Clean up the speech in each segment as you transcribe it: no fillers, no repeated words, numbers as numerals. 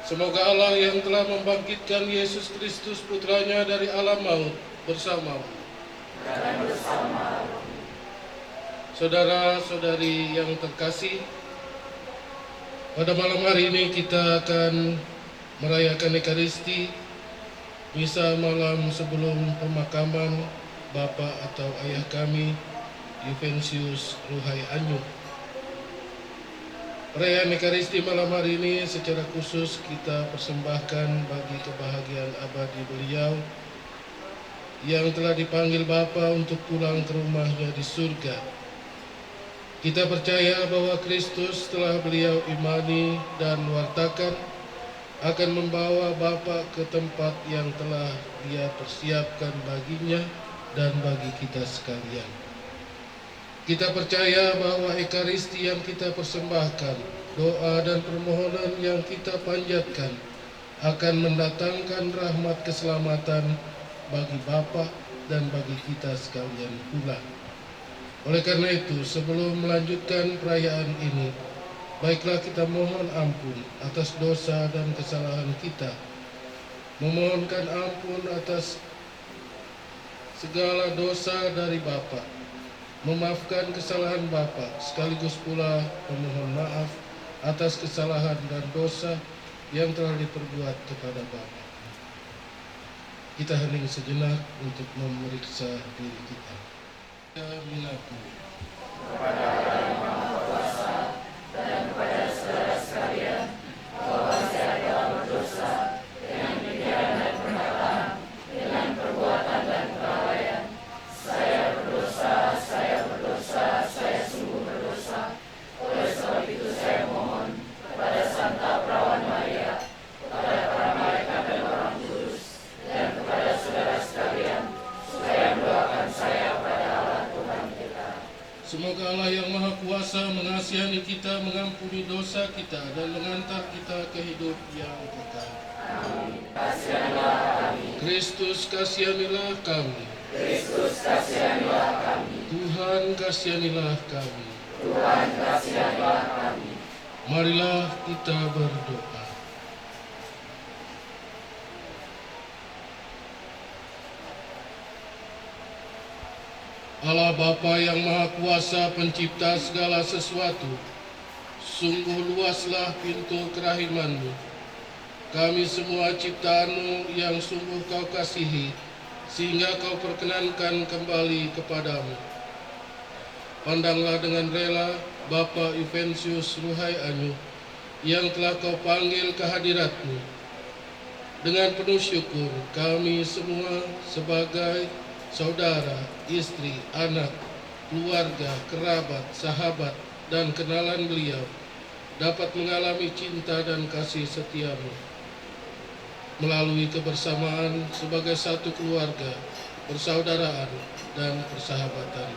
Semoga Allah yang telah membangkitkan Yesus Kristus putranya dari alam maut bersama saudara-saudari yang terkasih, pada malam hari ini kita akan merayakan Ekaristi, misa malam sebelum pemakaman Bapak atau Ayah kami, Yuventius Ruhai Anyuk. Perayaan Ekaristi malam hari ini secara khusus kita persembahkan bagi kebahagiaan abadi beliau yang telah dipanggil Bapa untuk pulang ke rumahnya di surga. Kita percaya bahwa Kristus telah beliau imani dan wartakan akan membawa Bapa ke tempat yang telah Dia persiapkan baginya dan bagi kita sekalian. Kita percaya bahwa Ekaristi yang kita persembahkan, doa dan permohonan yang kita panjatkan akan mendatangkan rahmat keselamatan bagi Bapa dan bagi kita sekalian pula. Oleh karena itu, sebelum melanjutkan perayaan ini, baiklah kita mohon ampun atas dosa dan kesalahan kita, memohonkan ampun atas segala dosa dari Bapa, memaafkan kesalahan Bapa, sekaligus pula memohon maaf atas kesalahan dan dosa yang telah diperbuat kepada Bapa. Kita hening sejenak untuk memeriksa diri kita. Mengaku kepada Allah yang Maha Kuasa dan kepada saudara sekalian bahwa saya telah berdosa dengan pikiran dan perkataan, dengan perbuatan dan kelalaian. Saya berdosa, saya sungguh berdosa. Oleh sebab itu saya mohon kepada Santa Perawan Maria, kepada para malaikat dan orang kudus, dan kepada saudara sekalian, supaya mendoakan saya pada Allah Tuhan kita. Semoga Allah yang Maha Kuasa mengasihani kita, mengampuni dosa kita, dan mengantar kita ke hidup yang kekal. Amin. Kasihanilah kami. Kristus kasihanilah kami. Kristus kasihanilah kami. Tuhan kasihanilah kami. Tuhan kasihanilah kami. Marilah kita berdoa. Allah Bapa yang Maha Kuasa, pencipta segala sesuatu, sungguh luaslah pintu kerahiman-Mu. Kami semua ciptaan-Mu yang sungguh Kau kasihi, sehingga Kau perkenankan kembali kepadamu. Pandanglah dengan rela Bapak Yuventius Ruhai Anyuk yang telah Kau panggil ke hadirat-Mu. Dengan penuh syukur, kami semua sebagai saudara, istri, anak, keluarga, kerabat, sahabat, dan kenalan beliau dapat mengalami cinta dan kasih setia-Mu melalui kebersamaan sebagai satu keluarga, persaudaraan, dan persahabatan.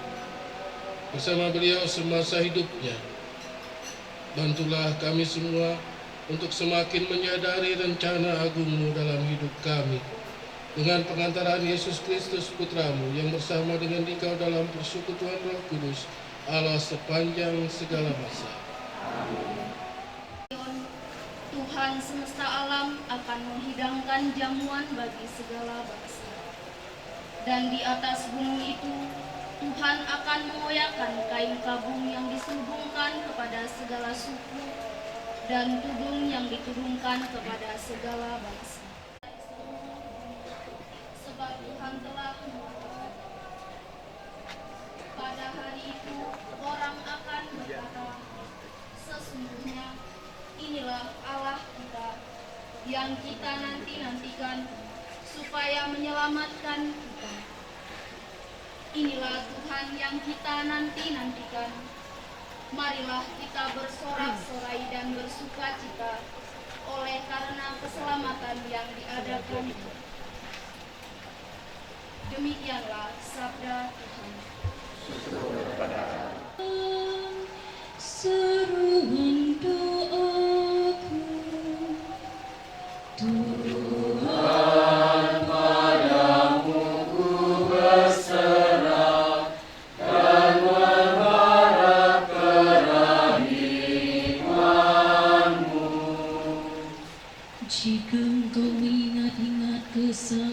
Bersama beliau semasa hidupnya, bantulah kami semua untuk semakin menyadari rencana agung-Mu dalam hidup kami, dengan pengantaran Yesus Kristus Putra-Mu yang bersama dengan Dikau dalam persekutuan Roh Kudus, Allah sepanjang segala masa. Tuhan semesta alam akan menghidangkan jamuan bagi segala bangsa. Dan di atas bumi itu, Tuhan akan mengoyakkan kain kabung yang diselubungkan kepada segala suku, dan tudung yang ditudungkan kepada segala bangsa. Sebab Tuhan telah mengatakan, pada hari itu orang akan berkata, sesungguhnya inilah Allah kita yang kita nanti-nantikan supaya menyelamatkan kita. Inilah Tuhan yang kita nanti-nantikan. Marilah kita bersorak-sorai dan bersukacita oleh karena keselamatan yang diadakan. Demikianlah sabda Tuhan. Seruan doaku, Tuhan padamu ku berserah dan berharap kerahmat-Mu.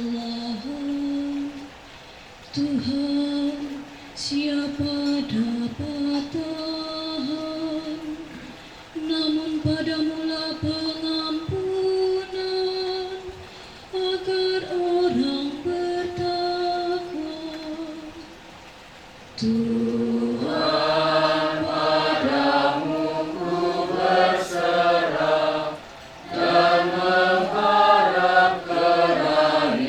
Allah. Tuhan, siapa dapat tahan? Namun padamulah pengampunan agar orang bertakwa. Tuhan, padamu ku berserah dan mengharap kerahiman-Mu.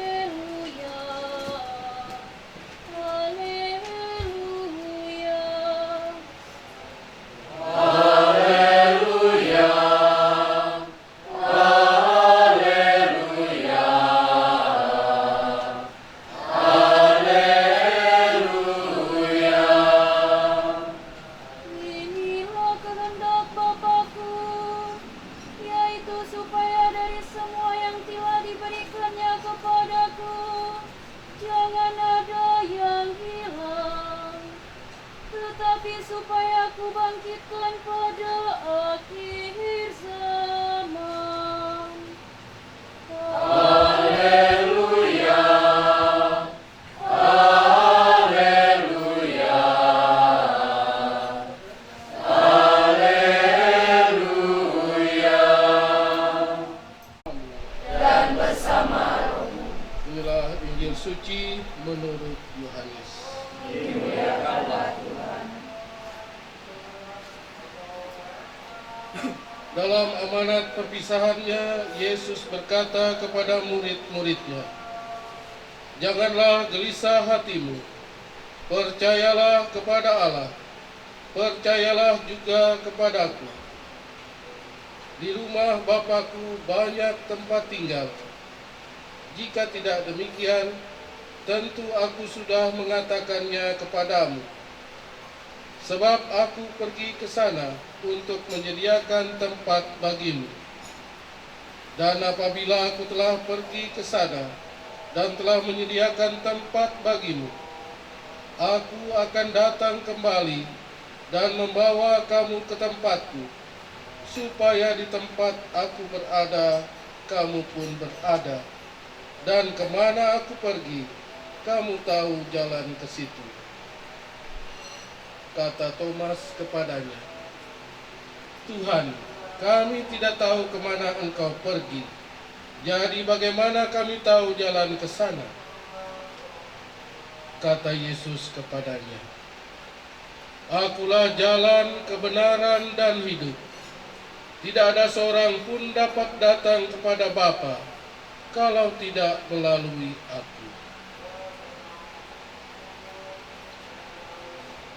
Haleluya, haleluya. Haleluya, haleluya, haleluya. Inilah kehendak Bapakku, yaitu supaya dari semua yang telah diberikannya kepadaku, jangan ada yang hilang, tetapi supaya aku bangkitkan pada akhir zaman. Haleluya, haleluya, haleluya. Inilah Injil suci menurut Yohanes. Dalam amanat perpisahannya, Yesus berkata kepada murid-muridnya, "Janganlah gelisah hatimu, percayalah kepada Allah, percayalah juga kepadaku. Di rumah Bapakku banyak tempat tinggal. Jika tidak demikian, tentu aku sudah mengatakannya kepadamu. Sebab aku pergi ke sana untuk menyediakan tempat bagimu. Dan apabila aku telah pergi ke sana dan telah menyediakan tempat bagimu, aku akan datang kembali dan membawa kamu ke tempatku, supaya di tempat aku berada, kamu pun berada. Dan kemana aku pergi, kamu tahu jalan ke situ." Kata Thomas kepadanya, "Tuhan, kami tidak tahu kemana Engkau pergi. Jadi bagaimana kami tahu jalan ke sana?" Kata Yesus kepadanya, "Akulah jalan, kebenaran, dan hidup. Tidak ada seorang pun dapat datang kepada Bapa kalau tidak melalui aku."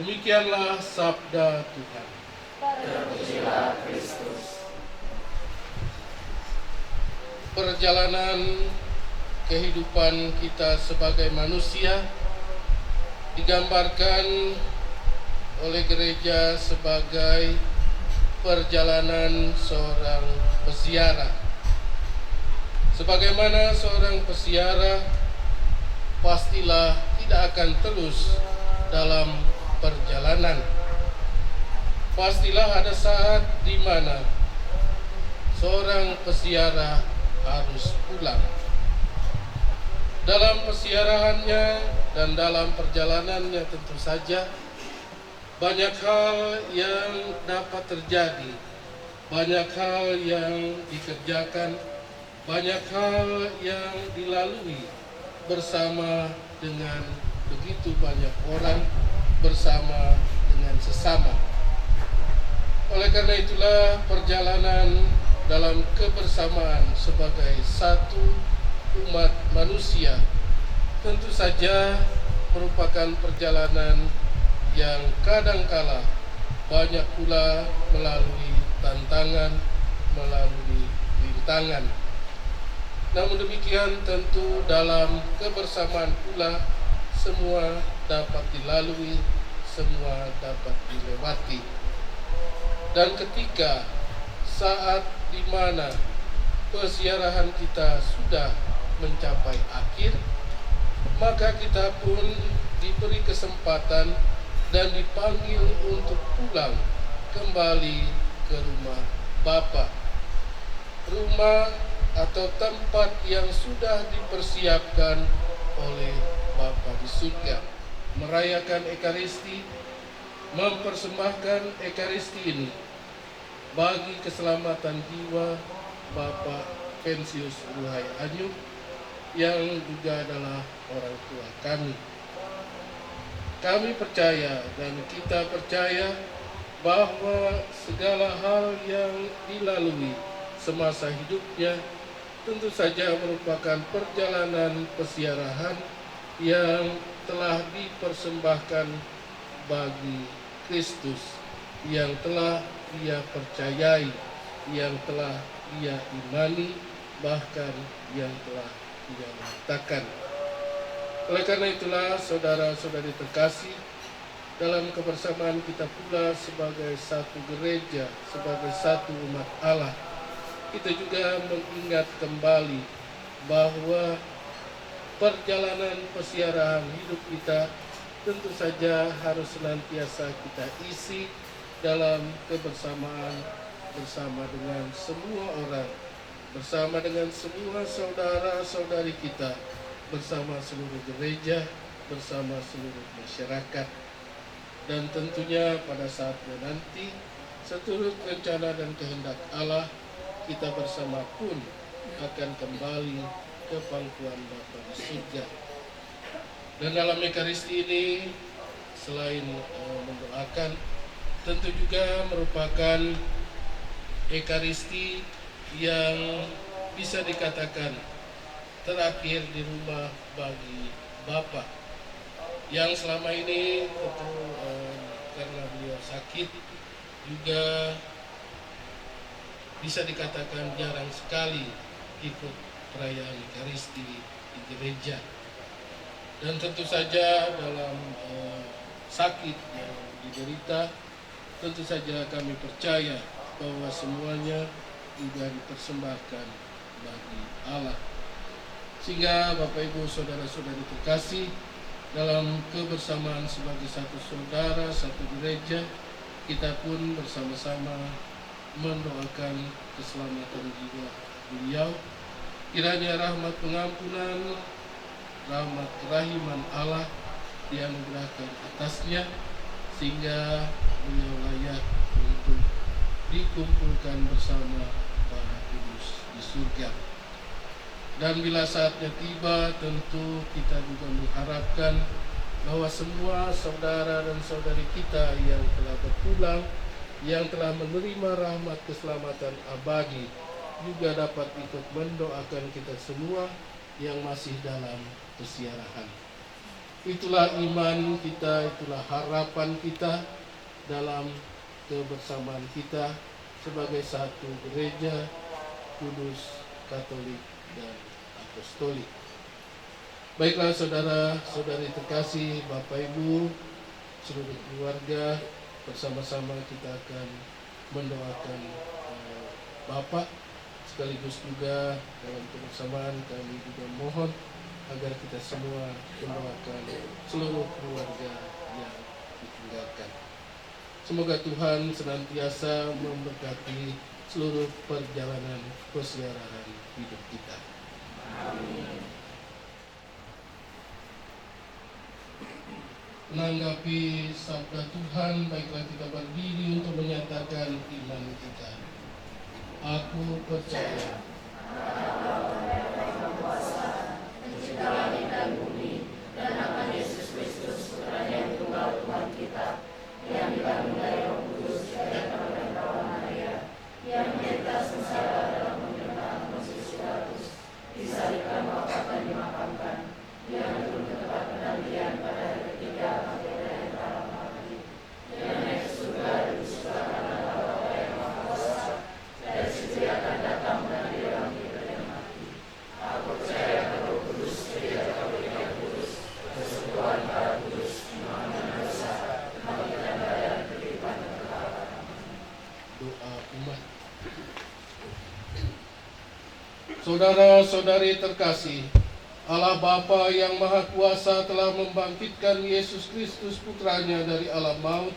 Demikianlah sabda Tuhan. Perjalanan kehidupan kita sebagai manusia digambarkan oleh gereja sebagai perjalanan seorang peziarah. Sebagaimana seorang peziarah pastilah tidak akan terus dalam perjalanan. Pastilah ada saat di mana seorang peziarah harus pulang. Dalam peziarahannya dan dalam perjalanannya tentu saja banyak hal yang dapat terjadi, banyak hal yang dikerjakan, banyak hal yang dilalui bersama dengan begitu banyak orang, bersama dengan sesama. Oleh karena itulah perjalanan dalam kebersamaan sebagai satu umat manusia tentu saja merupakan perjalanan yang kadangkala banyak pula melalui tantangan, melalui rintangan. Namun demikian tentu dalam kebersamaan pula semua dapat dilalui, semua dapat dilewati. Dan ketika saat di mana peziarahan kita sudah mencapai akhir, maka kita pun diberi kesempatan dan dipanggil untuk pulang kembali ke rumah Bapa, rumah atau tempat yang sudah dipersiapkan oleh Bapa di surga. Merayakan Ekaristi, mempersembahkan Ekaristi ini bagi keselamatan jiwa Bapak Pensius Ruhai Anyuk yang juga adalah orang tua kami. Kami percaya dan kita percaya bahwa segala hal yang dilalui semasa hidupnya tentu saja merupakan perjalanan pesiarahan yang telah dipersembahkan bagi Kristus, yang telah ia percayai, yang telah ia imani, bahkan yang telah ia nyatakan. Oleh karena itulah saudara-saudari terkasih, dalam kebersamaan kita pula sebagai satu gereja, sebagai satu umat Allah, kita juga mengingat kembali bahwa perjalanan pesiarahan hidup kita tentu saja harus senantiasa kita isi dalam kebersamaan bersama dengan semua orang, bersama dengan semua saudara-saudari kita, bersama seluruh gereja, bersama seluruh masyarakat. Dan tentunya pada saatnya nanti, seturut rencana dan kehendak Allah, kita bersama pun akan kembali ke pangkuan Bapa di surga. Dan dalam Ekaristi ini, selain mendoakan, tentu juga merupakan Ekaristi yang bisa dikatakan terakhir di rumah bagi Bapa, yang selama ini tentu karena beliau sakit juga bisa dikatakan jarang sekali ikut perayaan Ekaristi di gereja. Dan tentu saja dalam sakit yang diderita, tentu saja kami percaya bahwa semuanya juga dipersembahkan bagi Allah. Sehingga Bapak Ibu saudara-saudari terkasih, dalam kebersamaan sebagai satu saudara, satu gereja, kita pun bersama-sama mendoakan keselamatan jiwa beliau. Kiranya rahmat pengampunan, rahmat kerahiman Allah dianugerahkan atasnya, sehingga beliau layak untuk dikumpulkan bersama para kudus di surga. Dan bila saatnya tiba, tentu kita juga mengharapkan bahwa semua saudara dan saudari kita yang telah berpulang, yang telah menerima rahmat keselamatan abadi, juga dapat ikut mendoakan kita semua yang masih dalam pesiarahan. Itulah iman kita, itulah harapan kita dalam kebersamaan kita sebagai satu gereja kudus, Katolik, dan Apostolik. Baiklah saudara-saudari terkasih, Bapak Ibu, seluruh keluarga, bersama-sama kita akan mendoakan Bapak. Sekaligus juga dalam kebersamaan kami juga mohon agar kita semua mendoakan seluruh keluarga yang ditinggalkan. Semoga Tuhan senantiasa memberkati seluruh perjalanan pesiarahan hidup kita. Amin. Menanggapi sabda Tuhan, baiklah kita berdiri untuk menyatakan iman kita. Aku percaya Pencipta langit dan bumi, dan akan Yesus Kristus, Putranya yang tunggal Tuhan kita, yang dikandung dari Roh Kudus, dan Bapa Maria, yang menderita sengsara dalam pemerintahan Pontius Pilatus, disalibkan, wafat dan dimakamkan, yang turun ke tempat penantian pada hari ketiga bangkit dari antara mati, yang naik ke surga dan disebutkan oleh Bapa yang Maha Kuasa, dari situ akan datang mengadili orang hidup dan mati. Aku percaya pada Roh Kudus, Gereja Katolik yang kudus, persekutuan para kudus, pengampunan dosa, kebangkitan badan, kehidupan dan kekekalan. doa umat. Saudara-saudari terkasih, Allah Bapa yang Maha Kuasa telah membangkitkan Yesus Kristus Putranya dari alam maut,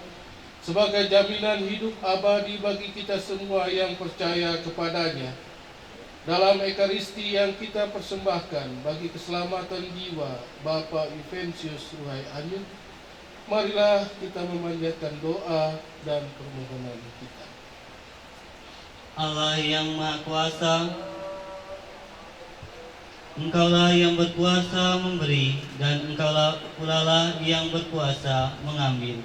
sebagai jaminan hidup abadi bagi kita semua yang percaya kepadanya. Dalam Ekaristi yang kita persembahkan bagi keselamatan jiwa Bapak Yuventius Ruhai Anyut, marilah kita memanjatkan doa dan permohonan kita. Allah yang Maha Kuasa, Engkaulah yang berkuasa memberi, dan Engkaulah pula lah yang berkuasa mengambil.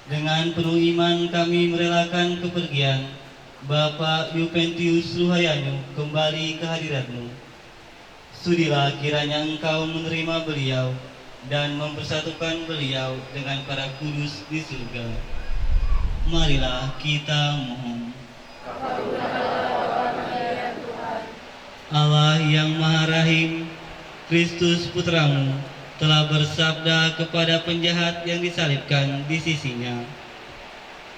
Dengan penuh iman kami merelakan kepergian Bapak Yuventius Ruhai Anyut kembali ke hadirat-Mu. Sudilah kiranya Engkau menerima beliau dan mempersatukan beliau dengan para kudus di surga. Marilah kita mohon. Allah yang Maha Rahim, Kristus Putramu telah bersabda kepada penjahat yang disalibkan di sisinya,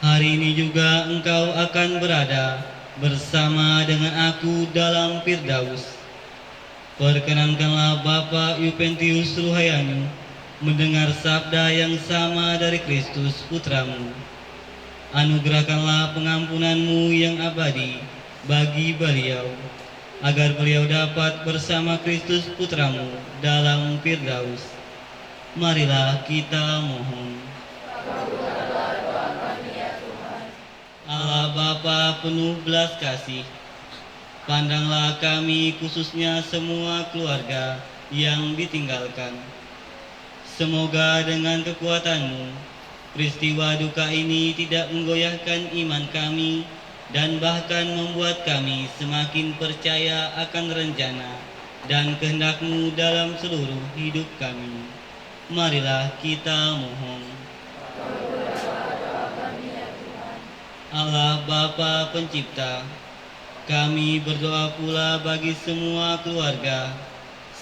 "Hari ini juga engkau akan berada bersama dengan aku dalam Firdaus." Perkenankanlah Bapak Yuventius Ruhai Anyut mendengar sabda yang sama dari Kristus Putramu. Anugerahkanlah pengampunan-Mu yang abadi bagi beliau, agar beliau dapat bersama Kristus Putramu dalam Firdaus. Marilah kita mohon. Allah Bapa penuh belas kasih, pandanglah kami khususnya semua keluarga yang ditinggalkan. Semoga dengan kekuatan-Mu, peristiwa duka ini tidak menggoyahkan iman kami dan bahkan membuat kami semakin percaya akan rencana dan kehendak-Mu dalam seluruh hidup kami. Marilah kita mohon. Allah Bapa Pencipta, kami berdoa pula bagi semua keluarga,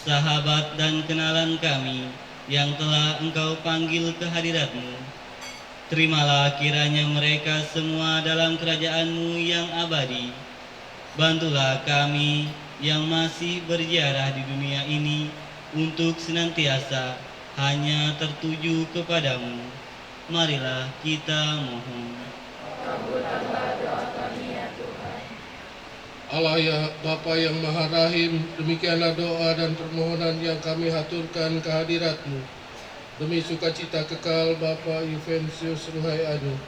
sahabat dan kenalan kami yang telah Engkau panggil ke hadirat-Mu. Terimalah kiranya mereka semua dalam kerajaan-Mu yang abadi. Bantulah kami yang masih berziarah di dunia ini untuk senantiasa hanya tertuju kepadamu. Marilah kita mohon. Allah ya Bapa yang Maha Rahim, demikianlah doa dan permohonan yang kami haturkan ke hadirat-Mu. Demi sukacita kekal Bapak Yuventius Ruhai Anyut,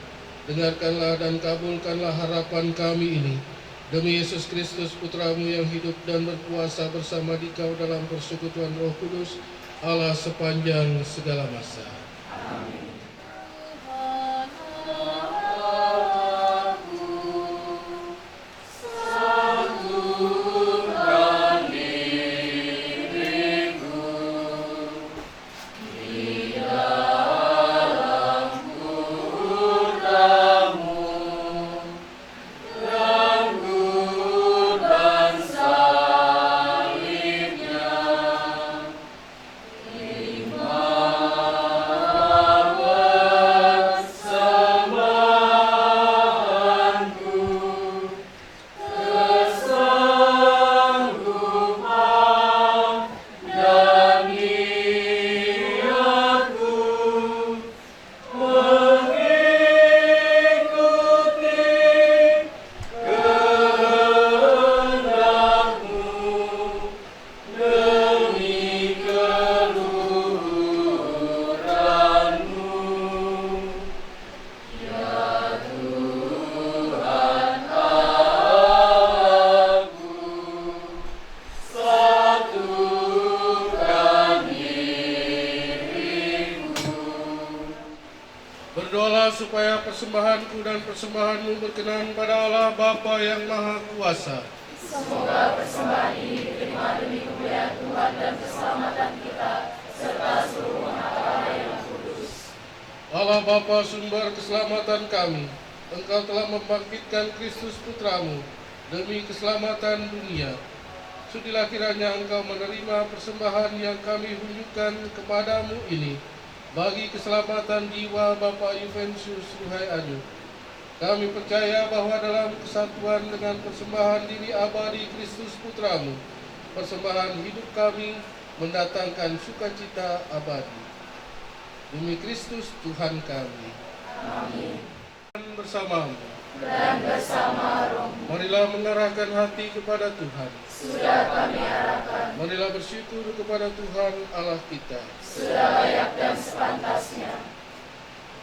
dengarkanlah dan kabulkanlah harapan kami ini. Demi Yesus Kristus Putramu yang hidup dan berkuasa bersama Dikau dalam persekutuan Roh Kudus, Allah sepanjang segala masa. Berdoalah supaya persembahanku dan persembahanmu berkenan pada Allah Bapa yang Maha Kuasa. Semoga persembahan ini diterima demi kemuliaan Tuhan dan keselamatan kita, serta seluruh umat Allah yang kudus. Allah Bapa sumber keselamatan kami, Engkau telah membangkitkan Kristus Putramu demi keselamatan dunia. Sudilah kiranya Engkau menerima persembahan yang kami hunjukkan kepadamu ini bagi keselamatan jiwa Bapak Yuventius Ruhai Anyut. Kami percaya bahwa dalam kesatuan dengan persembahan diri abadi Kristus Putramu, persembahan hidup kami mendatangkan sukacita abadi. Demi Kristus Tuhan kami. Amin. Bersamamu. Dan bersama roh Marilah mengarahkan hati kepada Tuhan. sudah kami arahkan, Marilah bersyukur kepada Tuhan Allah kita. sudah layak dan sepantasnya.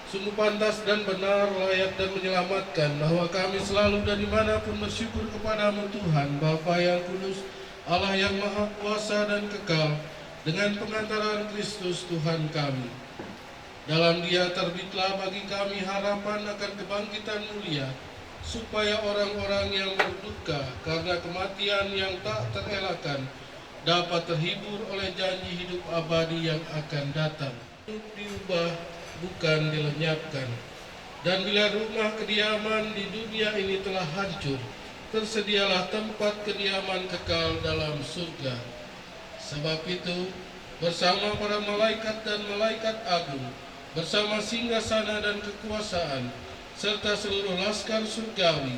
Sungguh pantas dan benar, layak dan menyelamatkan bahwa kami selalu dan dimanapun bersyukur kepadamu Tuhan, Bapa yang kudus, Allah yang maha kuasa dan kekal, dengan pengantaran Kristus Tuhan kami. Dalam Dia terbitlah bagi kami harapan akan kebangkitan mulia, supaya orang-orang yang berduka karena kematian yang tak terelakkan dapat terhibur oleh janji hidup abadi yang akan datang. Hidup diubah, bukan dilenyapkan. Dan bila rumah kediaman di dunia ini telah hancur, tersedialah tempat kediaman kekal dalam surga. Sebab itu, bersama para malaikat dan malaikat agung, bersama singgasana dan kekuasaan, serta seluruh laskar surgawi,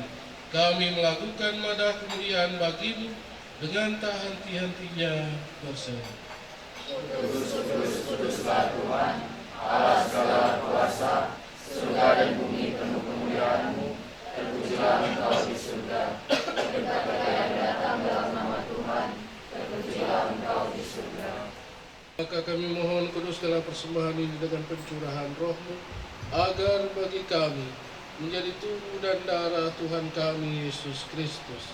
kami melakukan madah kemuliaan bagimu dengan tak henti-hentinya berseru. Kuduslah Tuhan, Allah segala kuasa, surga dan bumi penuh kemuliaan-Mu. Terpujilah Engkau di surga, berkata yang datang dalam nama Tuhan, terpujilah Engkau di surga. Maka kami mohon kuduskanlah persembahan ini dengan pencurahan roh-Mu, agar bagi kami menjadi tubuh dan darah Tuhan kami Yesus Kristus.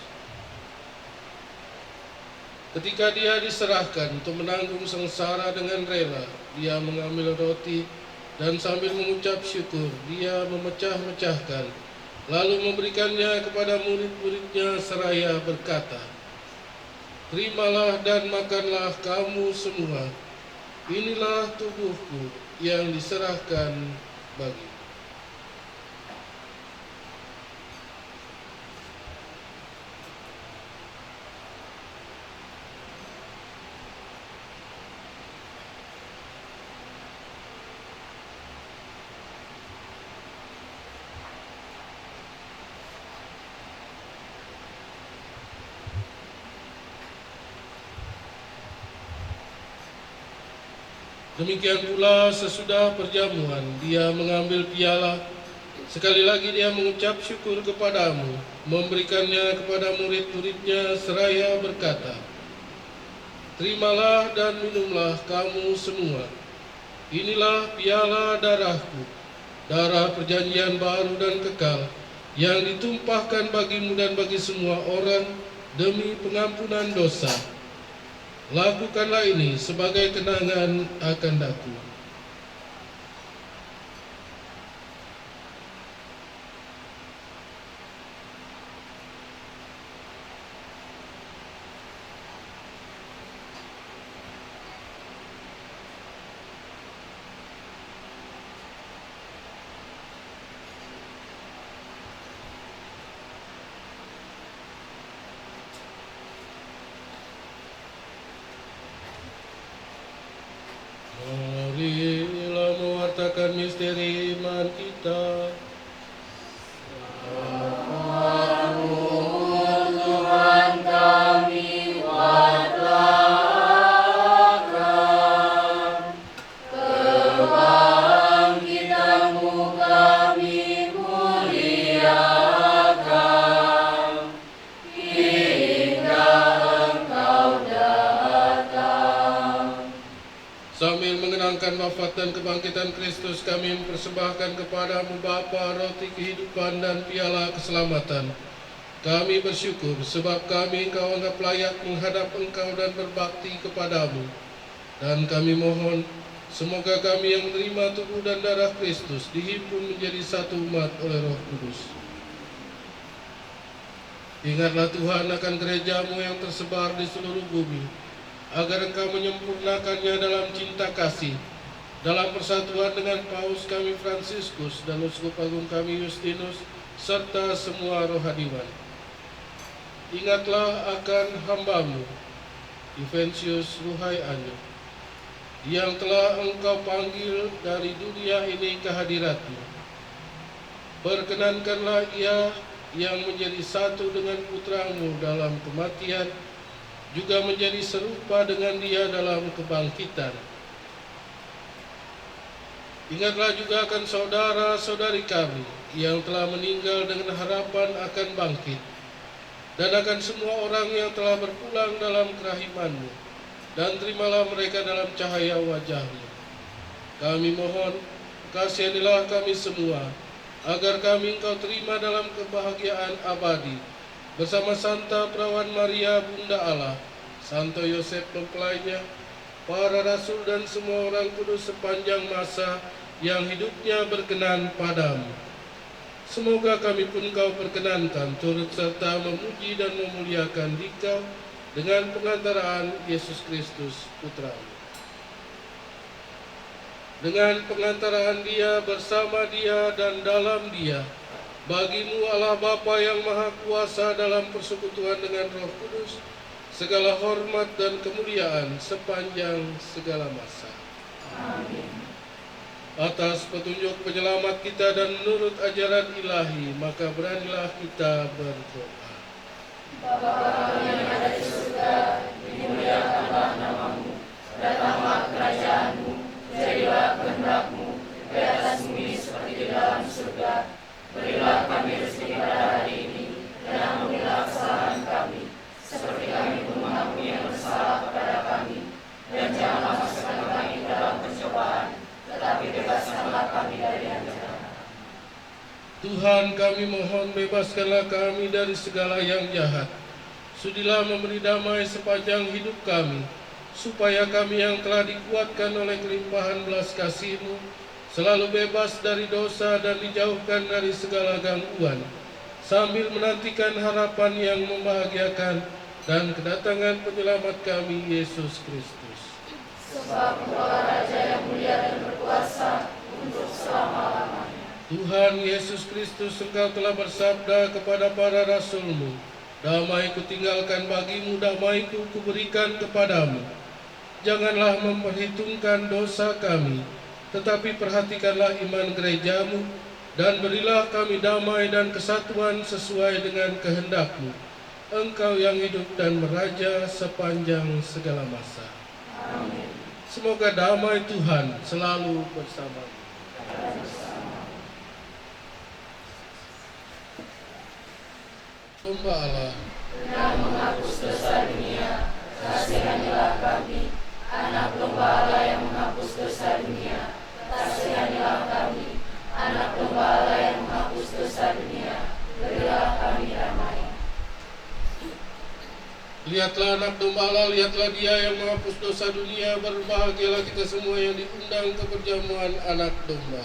Ketika Dia diserahkan untuk menanggung sengsara dengan rela, Dia mengambil roti dan sambil mengucap syukur, Dia memecah-mecahkan, lalu memberikannya kepada murid-muridnya seraya berkata, "Terimalah dan makanlah kamu semua. Inilah tubuhku yang diserahkan bagimu." Demikian pula sesudah perjamuan, Dia mengambil piala. Sekali lagi Dia mengucap syukur kepadamu, memberikannya kepada murid-muridnya seraya berkata, "Terimalah dan minumlah kamu semua. Inilah piala darahku, darah perjanjian baru dan kekal, yang ditumpahkan bagimu dan bagi semua orang demi pengampunan dosa. Lakukanlah ini sebagai kenangan akan Aku." Marilah mewartakan misteri iman kita. Tuhan kami wartakan, kebangkitan-Mu kami muliakan, hingga Engkau datang. Sambil mengenangkan wafat dan kebangkitan Kristus, kami mempersembahkan kepadamu Bapa roti kehidupan dan piala keselamatan. Kami bersyukur sebab kami Engkau anggap layak menghadap Engkau dan berbakti kepadamu. Dan kami mohon, semoga kami yang menerima tubuh dan darah Kristus dihimpun menjadi satu umat oleh Roh Kudus. Ingatlah Tuhan akan gereja-Mu yang tersebar di seluruh bumi, agar Engkau menyempurnakannya dalam cinta kasih, dalam persatuan dengan Paus kami Fransiskus dan Uskup Agung kami Justinus, serta semua rohaniwan. Ingatlah akan hamba-Mu, Yuventius Ruhai Anyo, yang telah Engkau panggil dari dunia ini ke hadirat-Mu. Perkenankanlah ia yang menjadi satu dengan putra-Mu dalam kematian, juga menjadi serupa dengan Dia dalam kebangkitan. Ingatlah juga akan saudara-saudari kami yang telah meninggal dengan harapan akan bangkit, dan akan semua orang yang telah berpulang dalam kerahiman-Mu, dan terimalah mereka dalam cahaya wajah-Mu. Kami mohon, kasihanilah kami semua, agar kami Engkau terima dalam kebahagiaan abadi, bersama Santa Perawan Maria Bunda Allah, Santo Yosef mempelainya, para rasul dan semua orang kudus sepanjang masa yang hidupnya berkenan padamu. Semoga kami pun Kau perkenankan turut serta memuji dan memuliakan Dikau dengan pengantaraan Yesus Kristus Putra-Mu. Dengan pengantaraan Dia, bersama Dia, dan dalam Dia, bagi-Mu Allah Bapa yang Maha Kuasa dalam persekutuan dengan Roh Kudus, segala hormat dan kemuliaan sepanjang segala masa. Amin. Atas petunjuk penyelamat kita dan menurut ajaran ilahi, maka beranilah kita berdoa. Bapa kami yang ada di surga, dimuliakanlah nama-Mu, datanglah kerajaan-Mu, jadilah kehendak-Mu di atas bumi seperti di dalam surga. Berilah kami rezeki pada hari ini, dan ampunilah kesalahan kami, seperti kami pun mengampuni yang bersalah kepada kami. Dan janganlah masukkan kami ke dalam pencobaan, tetapi bebaskanlah kami dari yang jahat. Tuhan, kami mohon, bebaskanlah kami dari segala yang jahat. Sudilah memberi damai sepanjang hidup kami, supaya kami yang telah dikuatkan oleh kelimpahan belas kasih-Mu selalu bebas dari dosa dan dijauhkan dari segala gangguan, sambil menantikan harapan yang membahagiakan dan kedatangan penyelamat kami, Yesus Kristus. Sebab Engkau Raja yang mulia dan berkuasa untuk selama-lamanya. Tuhan Yesus Kristus, Engkau telah bersabda kepada para rasul-Mu, damai kutinggalkan bagimu, damai-Ku kuberikan kepadamu. Janganlah memperhitungkan dosa kami, tetapi perhatikanlah iman gereja-Mu, dan berilah kami damai dan kesatuan sesuai dengan kehendak-Mu. Engkau yang hidup dan meraja sepanjang segala masa. Amin. Semoga damai Tuhan selalu bersamamu. Domba Allah Yang menghapus dosa dunia, kasihanilah kami. Anak domba Allah yang menghapus dosa dunia, kasihanilah kami. Anak domba Allah yang menghapus dosa dunia, berilah kami damai. Lihatlah anak domba Allah, lihatlah Dia yang menghapus dosa dunia. Berbahagialah kita semua yang diundang ke perjamuan anak domba.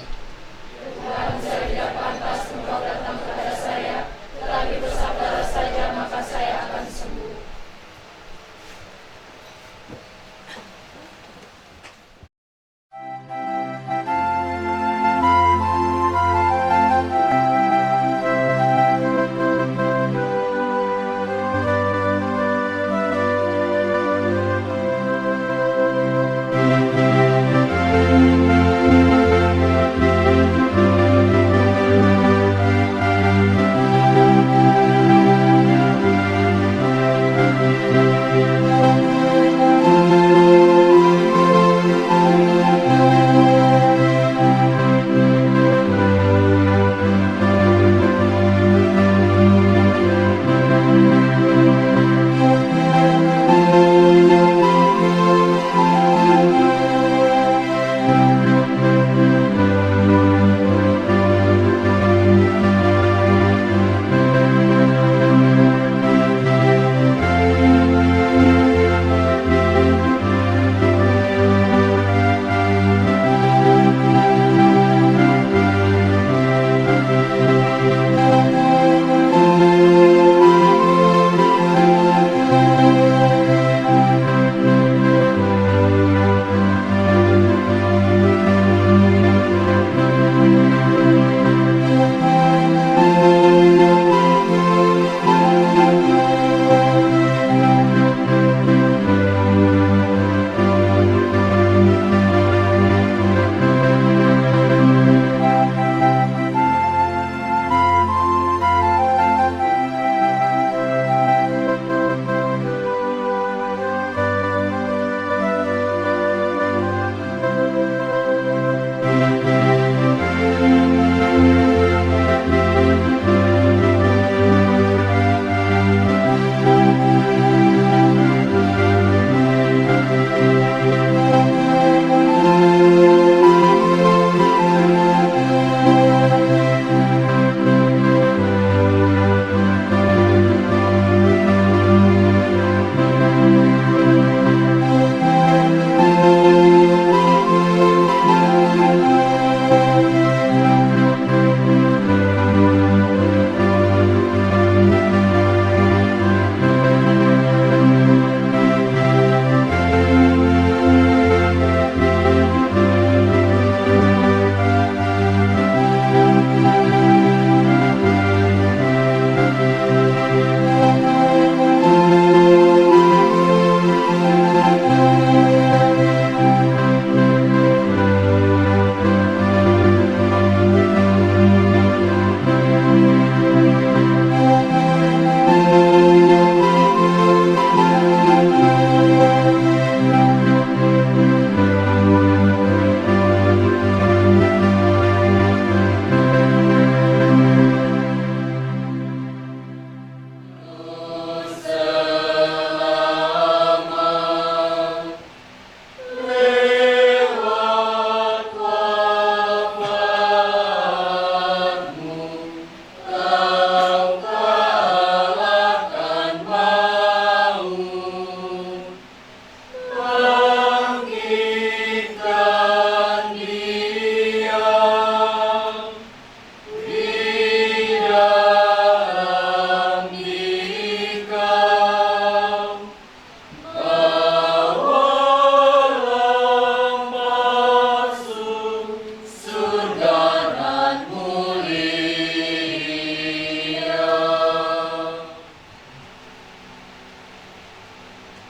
Tuhan, saya tidak pantas Engkau datang kepada saya, tetapi bersabdalah saja maka saya akan sembuh.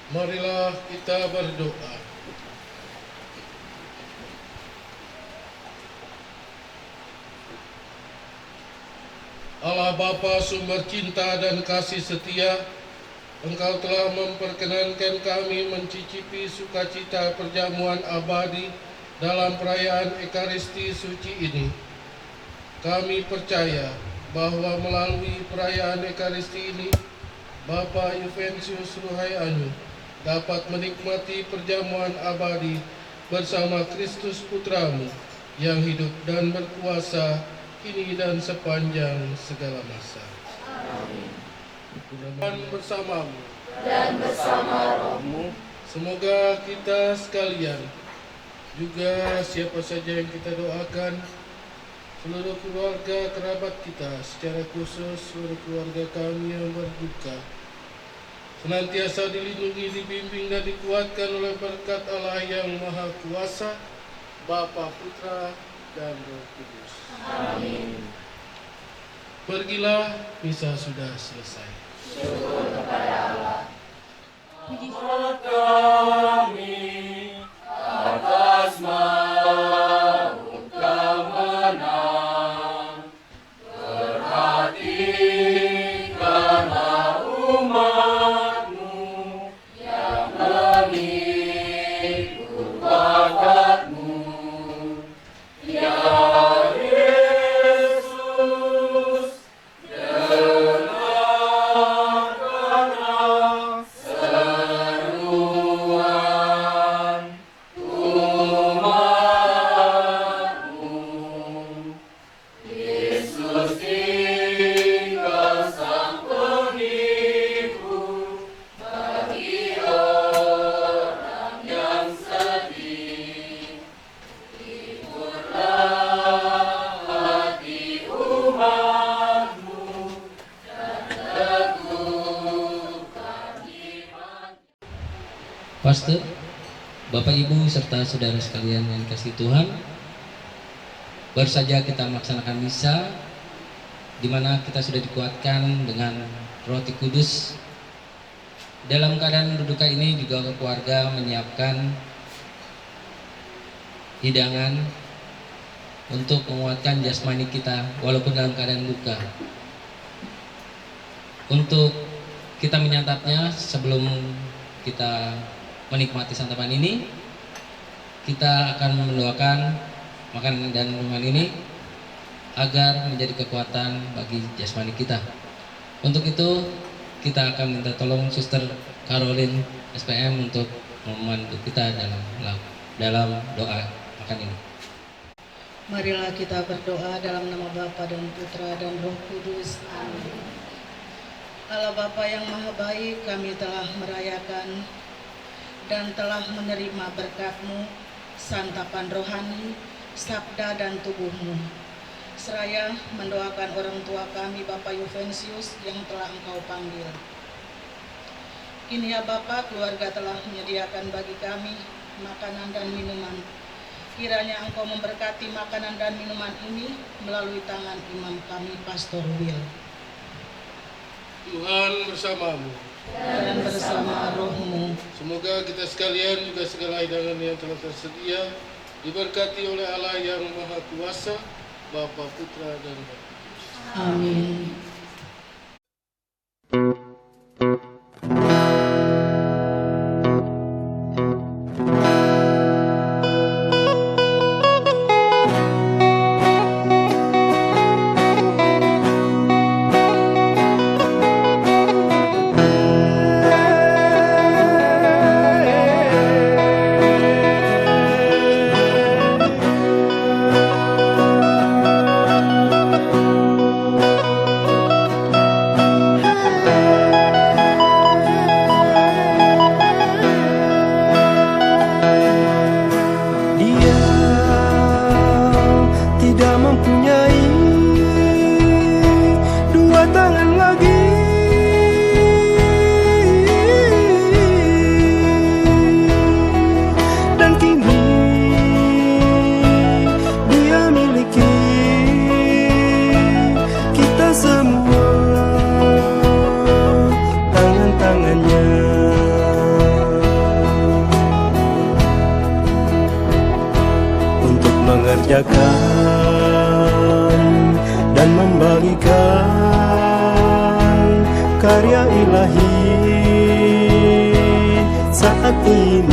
Marilah kita berdoa. Allah Bapa sumber cinta dan kasih setia, Engkau telah memperkenankan kami mencicipi sukacita perjamuan abadi dalam perayaan Ekaristi suci ini. Kami percaya bahwa melalui perayaan Ekaristi ini, Bapa Yuventius Ruhai Anu dapat menikmati perjamuan abadi bersama Kristus Putramu yang hidup dan berkuasa kini dan sepanjang segala masa. Amin. Dan bersamamu. Dan bersama rohmu. Semoga kita sekalian, juga siapa saja yang kita doakan, seluruh keluarga kerabat kita, secara khusus seluruh keluarga kami yang berduka, senantiasa dilindungi, dibimbing dan dikuatkan oleh berkat Allah yang Maha Kuasa, Bapa, Putra, dan Roh Kudus. Amin. Pergilah, misa sudah selesai. Syukur kepada Allah. Puji Kami atas mau kemenang, perhatikanlah umatmu yang mengikut bagatmu, ya Yesus, dengarkanlah seruan umatmu. Yesus tinggal sang penipu bagi orang yang sedih. Hiburlah hati umatmu dan teguhkan iman. Pastor, Bapak Ibu serta saudara sekalian yang dikasihi Tuhan, baru saja kita melaksanakan misa di mana kita sudah dikuatkan dengan roti kudus. Dalam keadaan berduka ini juga keluarga menyiapkan hidangan untuk menguatkan jasmani kita walaupun dalam keadaan duka. Untuk kita menyantapnya sebelum kita menikmati santapan ini, kita akan mendoakan makanan dan minuman ini agar menjadi kekuatan bagi jasmani kita. Untuk itu kita akan minta tolong Suster Caroline SPM untuk membantu kita dalam doa makan ini. Marilah kita berdoa dalam nama Bapa dan Putra dan Roh Kudus. Amin. Allah Bapa yang Maha Baik, kami telah merayakan dan telah menerima berkat-Mu, santapan rohani, sabda dan tubuh-Mu. Seraya mendoakan orang tua kami, Bapak Yuventius yang telah Engkau panggil. Kini ya Bapa, keluarga telah menyediakan bagi kami makanan dan minuman. Kiranya Engkau memberkati makanan dan minuman ini melalui tangan imam kami, Pastor Will. Tuhan bersamamu. Dan bersama rohmu. Semoga kita sekalian juga segala hidangan yang telah tersedia diberkati oleh Allah yang Maha Kuasa, Bapa, Putra, dan Roh Kudus. Amin. mengerjakan dan membagikan karya ilahi saat ini.